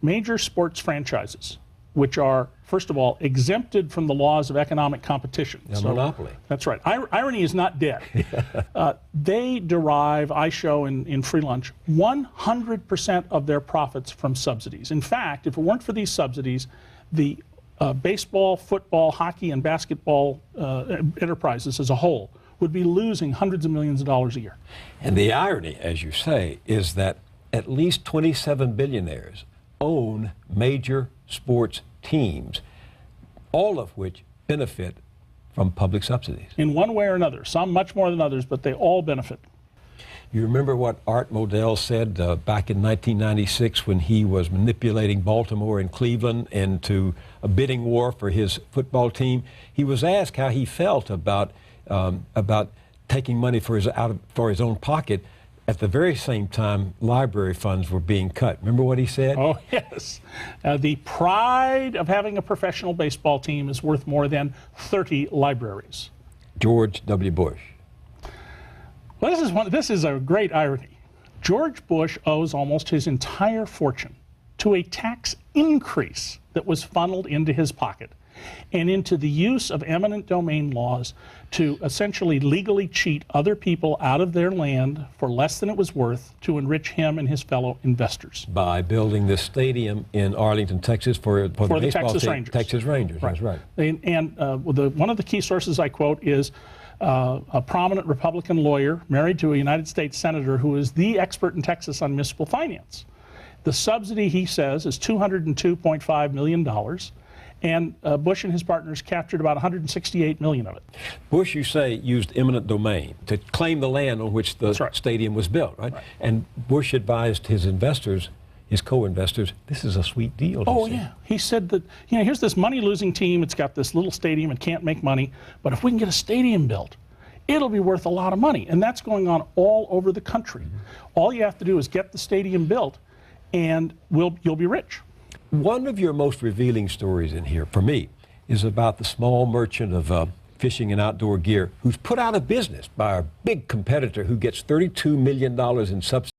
Major sports franchises, which are, first of all, exempted from the laws of economic competition. A monopoly. That's right. Irony is not dead. They derive, I show in Free Lunch, 100% of their profits from subsidies. In fact, if it weren't for these subsidies, the baseball, football, hockey, and basketball enterprises as a whole would be losing hundreds of millions of dollars a year. And the irony, as you say, is that at least 27 billionaires own major sports teams, all of which benefit from public subsidies. In one way or another, some much more than others, but they all benefit. You remember what Art Modell said back in 1996 when he was manipulating Baltimore and Cleveland into a bidding war for his football team? He was asked how he felt about taking money for his own pocket. At the very same time, library funds were being cut. Remember what he said? Oh, yes. The pride of having a professional baseball team is worth more than 30 libraries. George W. Bush. Well, this is a great irony. George Bush owes almost his entire fortune to a tax increase that was funneled into his pocket and into the use of eminent domain laws to essentially legally cheat other people out of their land for less than it was worth to enrich him and his fellow investors. By building this stadium in Arlington, Texas for the baseball Texas team. Rangers. Texas Rangers, right. That's right. And one of the key sources I quote is a prominent Republican lawyer married to a United States senator who is the expert in Texas on municipal finance. The subsidy, he says, is $202.5 million. And Bush and his partners captured about $168 million of it. Bush, you say, used eminent domain to claim the land on which the stadium was built, right? And Bush advised his investors, his co-investors, this is a sweet deal. Oh, yeah. He said that, here's this money-losing team. It's got this little stadium and can't make money. But if we can get a stadium built, it'll be worth a lot of money. And that's going on all over the country. All you have to do is get the stadium built, and you'll be rich. One of your most revealing stories in here, for me, is about the small merchant of fishing and outdoor gear who's put out of business by a big competitor who gets $32 million in subsidies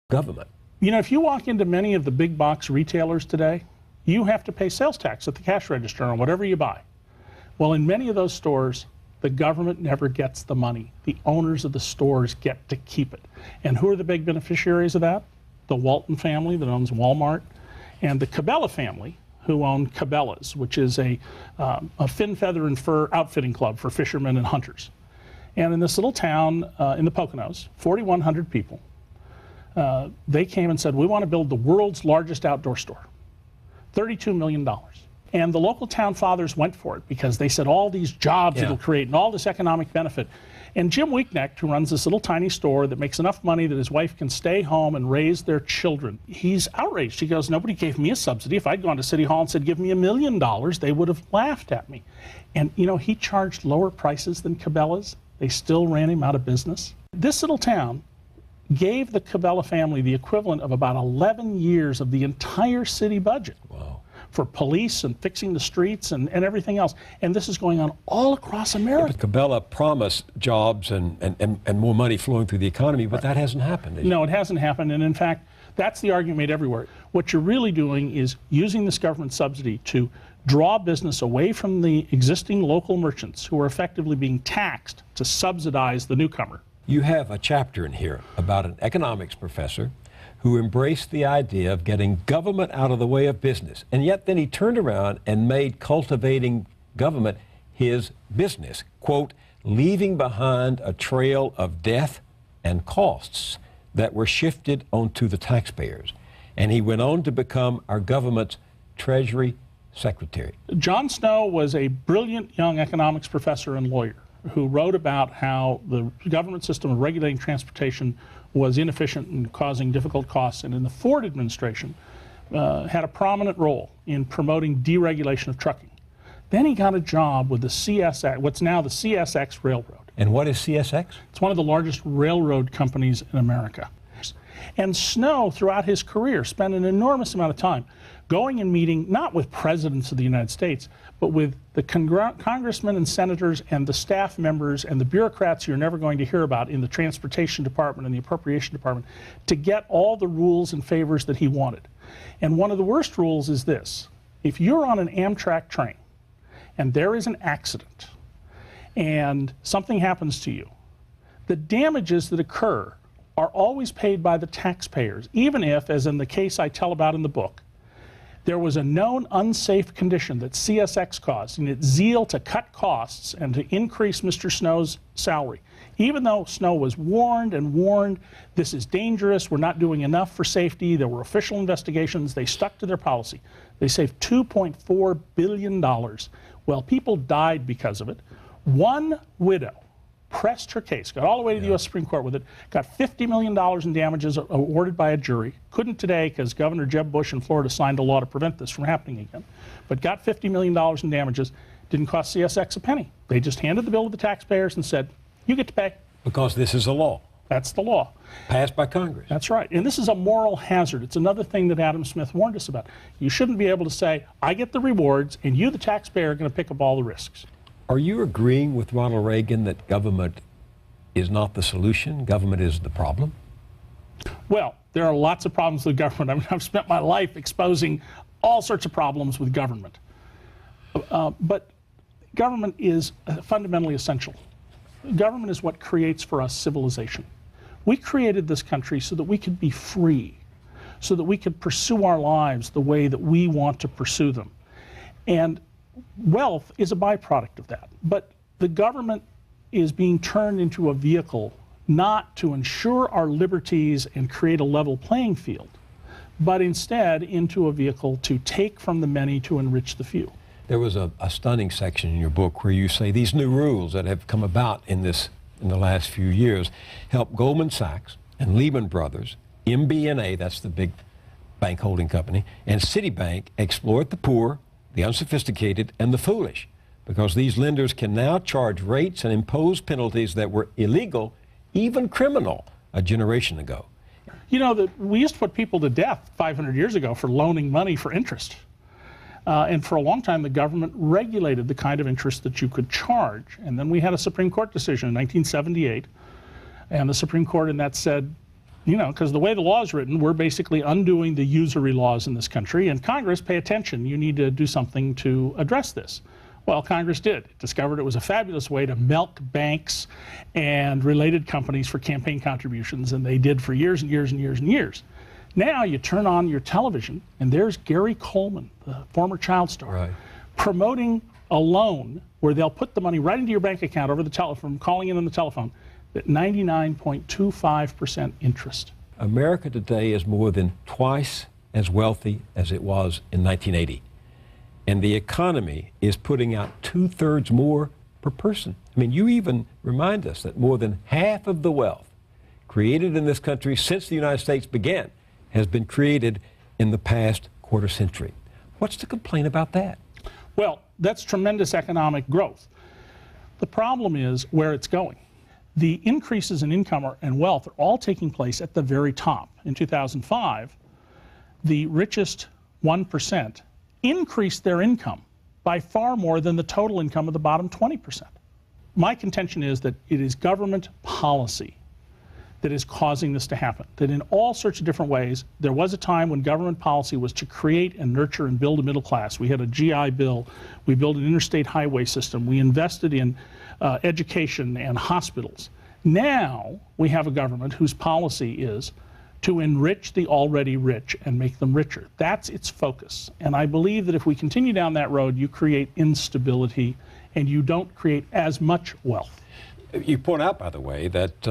from the government. If you walk into many of the big box retailers today, you have to pay sales tax at the cash register on whatever you buy. Well, in many of those stores, the government never gets the money. The owners of the stores get to keep it. And who are the big beneficiaries of that? The Walton family that owns Walmart, and the Cabela family, who own Cabela's, which is a fin, feather, and fur outfitting club for fishermen and hunters. And in this little town in the Poconos, 4,100 people, they came and said, we want to build the world's largest outdoor store, $32 million. And the local town fathers went for it because they said all these jobs it'll create and all this economic benefit. And Jim Weeknecht, who runs this little tiny store that makes enough money that his wife can stay home and raise their children, he's outraged. He goes, nobody gave me a subsidy. If I'd gone to City Hall and said, give me $1 million, they would have laughed at me. And he charged lower prices than Cabela's. They still ran him out of business. This little town gave the Cabela family the equivalent of about 11 years of the entire city budget. Wow. For police and fixing the streets and everything else. And this is going on all across America. But Cabela promised jobs and more money flowing through the economy, but that hasn't happened. No, it hasn't happened. And in fact, that's the argument made everywhere. What you're really doing is using this government subsidy to draw business away from the existing local merchants who are effectively being taxed to subsidize the newcomer. You have a chapter in here about an economics professor who embraced the idea of getting government out of the way of business. And yet then he turned around and made cultivating government his business, quote, leaving behind a trail of death and costs that were shifted onto the taxpayers. And he went on to become our government's Treasury Secretary. John Snow was a brilliant young economics professor and lawyer who wrote about how the government system of regulating transportation was inefficient and causing difficult costs, and in the Ford administration had a prominent role in promoting deregulation of trucking. Then he got a job with the CSX, what's now the CSX Railroad. And what is CSX? It's one of the largest railroad companies in America. And Snow, throughout his career, spent an enormous amount of time going and meeting, not with presidents of the United States, but with the congressmen and senators and the staff members and the bureaucrats you're never going to hear about in the Transportation Department and the Appropriation Department to get all the rules and favors that he wanted. And one of the worst rules is this: if you're on an Amtrak train and there is an accident and something happens to you, the damages that occur are always paid by the taxpayers, even if, as in the case I tell about in the book, there was a known unsafe condition that CSX caused in its zeal to cut costs and to increase Mr. Snow's salary. Even though Snow was warned and warned, this is dangerous, we're not doing enough for safety, there were official investigations, they stuck to their policy. They saved $2.4 billion. Well, people died because of it. One widow pressed her case, got all the way to the U.S. Supreme Court with it, got $50 million in damages awarded by a jury. Couldn't today because Governor Jeb Bush in Florida signed a law to prevent this from happening again. But got $50 million in damages, didn't cost CSX a penny. They just handed the bill to the taxpayers and said, you get to pay. Because this is a law. That's the law. Passed by Congress. That's right. And this is a moral hazard. It's another thing that Adam Smith warned us about. You shouldn't be able to say, I get the rewards and you, the taxpayer, are going to pick up all the risks. Are you agreeing with Ronald Reagan that government is not the solution, government is the problem? Well, there are lots of problems with government. I mean, I've spent my life exposing all sorts of problems with government. But government is fundamentally essential. Government is what creates for us civilization. We created this country so that we could be free, so that we could pursue our lives the way that we want to pursue them. And wealth is a byproduct of that. But the government is being turned into a vehicle not to ensure our liberties and create a level playing field, but instead into a vehicle to take from the many to enrich the few. There was a stunning section in your book where you say these new rules that have come about in the last few years help Goldman Sachs and Lehman Brothers, MBNA, that's the big bank holding company, and Citibank exploit the poor, the unsophisticated, and the foolish, because these lenders can now charge rates and impose penalties that were illegal, even criminal, a generation ago. You know, we used to put people to death 500 years ago for loaning money for interest. And for a long time, the government regulated the kind of interest that you could charge. And then we had a Supreme Court decision in 1978. And the Supreme Court in that said, you know, because the way the law is written, we're basically undoing the usury laws in this country. And Congress, pay attention. You need to do something to address this. Well, Congress did. It discovered it was a fabulous way to milk banks and related companies for campaign contributions. And they did for years and years and years and years. Now you turn on your television, and there's Gary Coleman, the former child star, right, promoting a loan where they'll put the money right into your bank account over the telephone, calling in on the telephone, at 99.25% interest. America today is more than twice as wealthy as it was in 1980. And the economy is putting out 2/3 more per person. I mean, you even remind us that more than half of the wealth created in this country since the United States began has been created in the past quarter century. What's to complain about that? Well, that's tremendous economic growth. The problem is where it's going. The increases in income and wealth are all taking place at the very top. In 2005, the richest 1% increased their income by far more than the total income of the bottom 20%. My contention is that it is government policy that is causing this to happen. That in all sorts of different ways, there was a time when government policy was to create and nurture and build a middle class. We had a GI Bill, we built an interstate highway system, we invested in education and hospitals. Now we have a government whose policy is to enrich the already rich and make them richer. That's its focus. And I believe that if we continue down that road, you create instability and you don't create as much wealth. You point out, by the way, that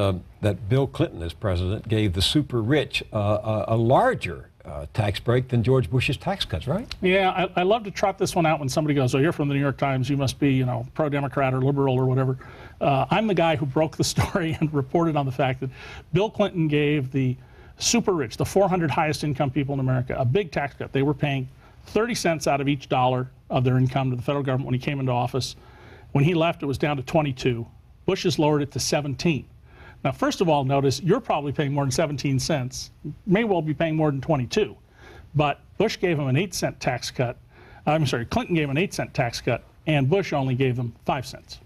that Bill Clinton, as president, gave the super rich a larger tax break than George Bush's tax cuts, right? Yeah, I love to trot this one out when somebody goes, "Oh, you're from the New York Times. You must be, you know, pro-Democrat or liberal or whatever." I'm the guy who broke the story and reported on the fact that Bill Clinton gave the super rich, the 400 highest income people in America, a big tax cut. They were paying 30 cents out of each dollar of their income to the federal government when he came into office. When he left, it was down to 22. Bush has lowered it to 17. Now, first of all, notice you're probably paying more than 17 cents, may well be paying more than 22. But Bush gave them an 8-cent tax cut. I'm sorry, Clinton gave an 8-cent tax cut, and Bush only gave them 5 cents.